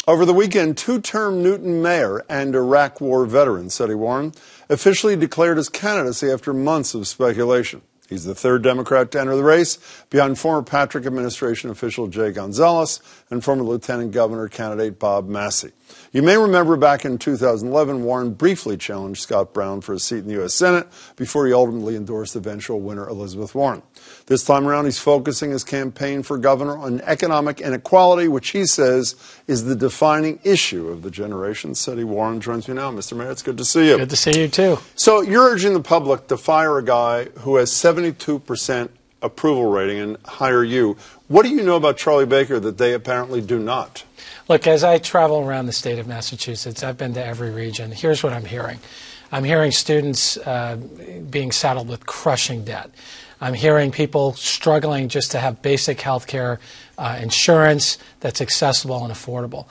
Over the weekend, two-term Newton mayor and Iraq War veteran Setti officially declared his candidacy after months of speculation. He's the third Democrat to enter the race, behind former Patrick administration official Jay Gonzalez and former Lieutenant Governor candidate Bob Massey. You may remember back in 2011, Warren briefly challenged Scott Brown for a seat in the U.S. Senate before he ultimately endorsed eventual winner Elizabeth Warren. This time around, he's focusing his campaign for governor on economic inequality, which he says is the defining issue of the generation. Setti Warren joins me now. Mr. Mayor, it's good to see you. Good to see you, too. So you're urging the public to fire a guy who has 72% approval rating and hire you. What do you know about Charlie Baker that they apparently do not? Look, as I travel around the state of Massachusetts, I've been to every region. Here's what I'm hearing. I'm hearing students being saddled with crushing debt. I'm hearing people struggling just to have basic health care insurance that's accessible and affordable.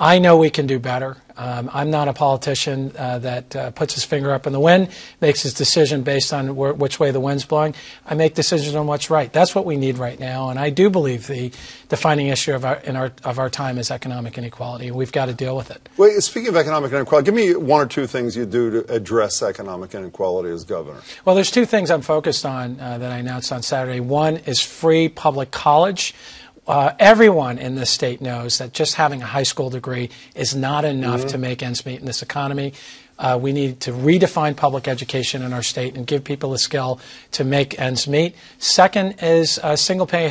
I know we can do better. I'm not a politician that puts his finger up in the wind, makes his decision based on which way the wind's blowing. I make decisions on what's right. That's what we need right now, and I do believe the defining issue of our time is economic inequality, and we've got to deal with it. Wait, speaking of economic inequality, give me one or two things you do to address economic inequality as governor. Well, there's two things I'm focused on that I announced on Saturday. One is free public college. Everyone in this state knows that just having a high school degree is not enough to make ends meet in this economy. We need to redefine public education in our state and give people a skill to make ends meet. Second is single-payer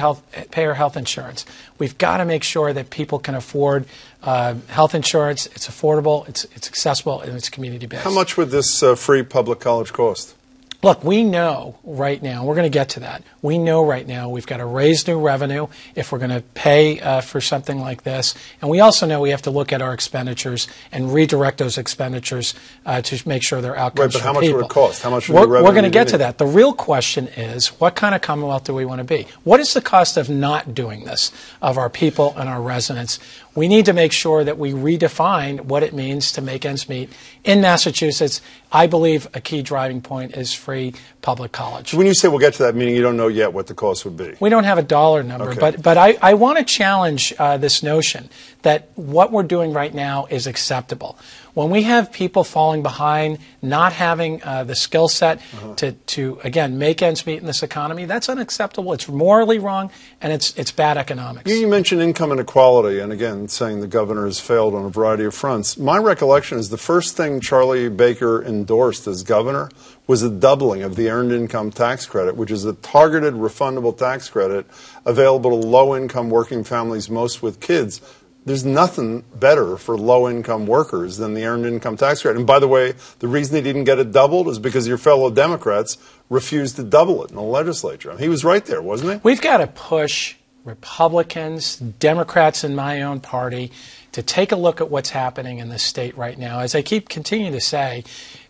health insurance. We've got to make sure that people can afford health insurance. It's affordable, it's accessible, and it's community-based. How much would this free public college cost? Look, we know right now, we're going to get to that, we know right now we've got to raise new revenue if we're going to pay for something like this. And we also know we have to look at our expenditures and redirect those expenditures to make sure they're outcomes for people. Right, but how much would it cost? How much would the revenue We're going to get to that. The real question is, what kind of Commonwealth do we want to be? What is the cost of not doing this of our people and our residents? We need to make sure that we redefine what it means to make ends meet. In Massachusetts, I believe a key driving point is free public college. So when you say we'll get to that, meaning you don't know yet what the cost would be? We don't have a dollar number, okay. but I want to challenge this notion that what we're doing right now is acceptable. When we have people falling behind, not having the skill set to, again, make ends meet in this economy, that's unacceptable. It's morally wrong, and it's bad economics. You mentioned income inequality, and again, saying the governor has failed on a variety of fronts. My recollection is the first thing Charlie Baker endorsed as governor was a doubling of the Earned Income Tax Credit, which is a targeted refundable tax credit available to low-income working families, most with kids. There's nothing better for low-income workers than the Earned Income Tax Credit. And by the way, the reason he didn't get it doubled is because your fellow Democrats refused to double it in the legislature. He was right there, wasn't he? We've got to push Republicans, Democrats in my own party to take a look at what's happening in this state right now. As I continue to say,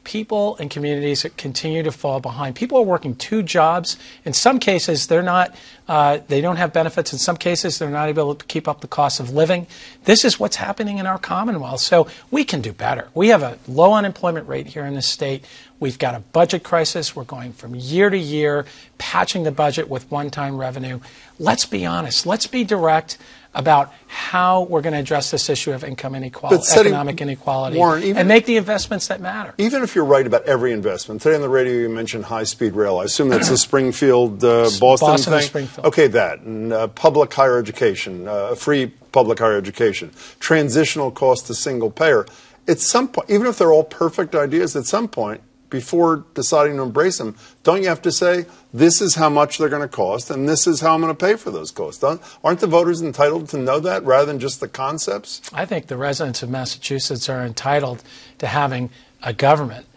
people and communities continue to fall behind. People are working two jobs. In some cases, they don't have benefits. In some cases, they're not able to keep up the cost of living. This is what's happening in our Commonwealth. So we can do better. We have a low unemployment rate here in this state. We've got a budget crisis. We're going from year to year, patching the budget with one-time revenue. Let's be honest. Let's be direct about how we're going to address this issue of income inequality, economic inequality, Warren, and make the investments that matter. Even if you're right about every investment, today on the radio you mentioned high-speed rail. I assume that's the Springfield, Boston thing? Springfield. Okay, that. And public higher education, free public higher education, transitional cost to single payer. At some point, even if they're all perfect ideas, at some point, before deciding to embrace them, don't you have to say, this is how much they're going to cost, and this is how I'm going to pay for those costs? Aren't the voters entitled to know that rather than just the concepts? I think the residents of Massachusetts are entitled to having a government,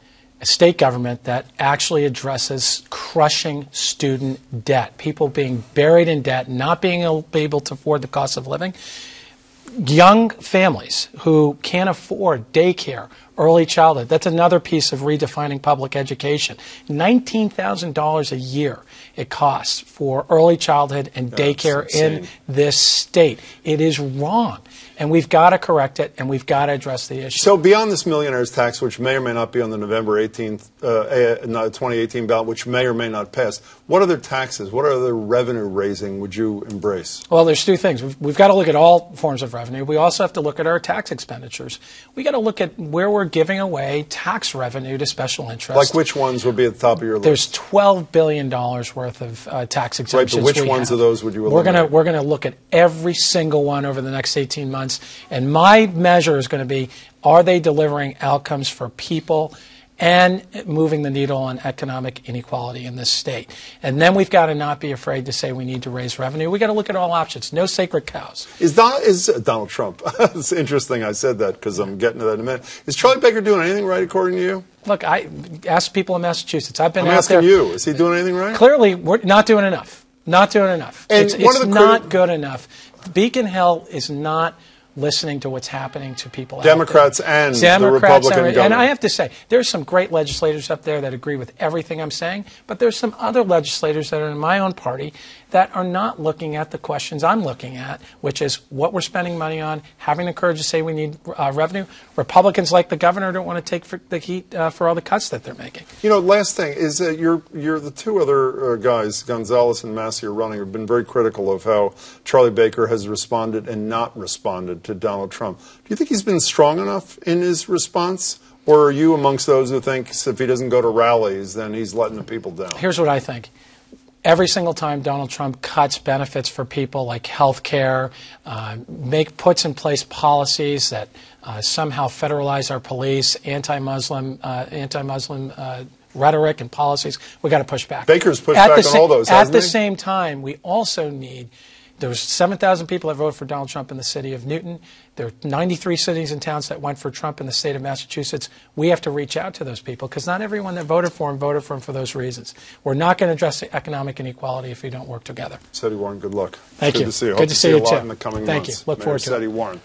a state government, that actually addresses crushing student debt, people being buried in debt, not being able to afford the cost of living. Young families who can't afford daycare, early childhood, that's another piece of redefining public education. $19,000 a year it costs for early childhood and daycare in this state. It is wrong. and we've got to correct it, and we've got to address the issue. So beyond this millionaire's tax, which may or may not be on the November 18th, 2018 ballot, which may or may not pass, what other taxes, what other revenue raising would you embrace? Well, there's two things. We've got to look at all forms of revenue. We also have to look at our tax expenditures. We've got to look at where we're giving away tax revenue to special interests. Like which ones would be at the top of your list? There's $12 billion worth of tax exemptions. Right, but which ones of those would you eliminate? We're going to look at every single one over the next 18 months, and my measure is going to be, are they delivering outcomes for people and moving the needle on economic inequality in this state? And then we've got to not be afraid to say we need to raise revenue. We've got to look at all options. No sacred cows. Is Donald Trump, it's interesting I said that because I'm getting to that in a minute. Is Charlie Baker doing anything right according to you? Look, I asked people in Massachusetts. I'm asking you. Is he doing anything right? Clearly, we're not doing enough. Not doing enough. And it's not good enough. Beacon Hill is not listening to what's happening to people Democrats out there. And the Republican government. And I have to say, there's some great legislators up there that agree with everything I'm saying, but there's some other legislators that are in my own party that are not looking at the questions I'm looking at, which is what we're spending money on, having the courage to say we need revenue. Republicans, like the governor, don't want to take the heat for all the cuts that they're making. You know, last thing is that you're the two other guys, Gonzalez and Massey, are running, have been very critical of how Charlie Baker has responded and not responded to Donald Trump. Do you think he's been strong enough in his response? Or are you amongst those who think if he doesn't go to rallies, then he's letting the people down? Here's what I think. Every single time Donald Trump cuts benefits for people like health care, puts in place policies that somehow federalize our police, anti-Muslim rhetoric and policies, we've got to push back. Baker's pushed back on all those, hasn't he? At the same time, we also need... There was 7,000 people that voted for Donald Trump in the city of Newton. There are 93 cities and towns that went for Trump in the state of Massachusetts. We have to reach out to those people because not everyone that voted for him for those reasons. We're not going to address the economic inequality if we don't work together. Setti Warren, good luck. Thank you. Good to see you. Good to see you, a lot too. in the coming Thank months. you. Look forward to it. Setti Warren.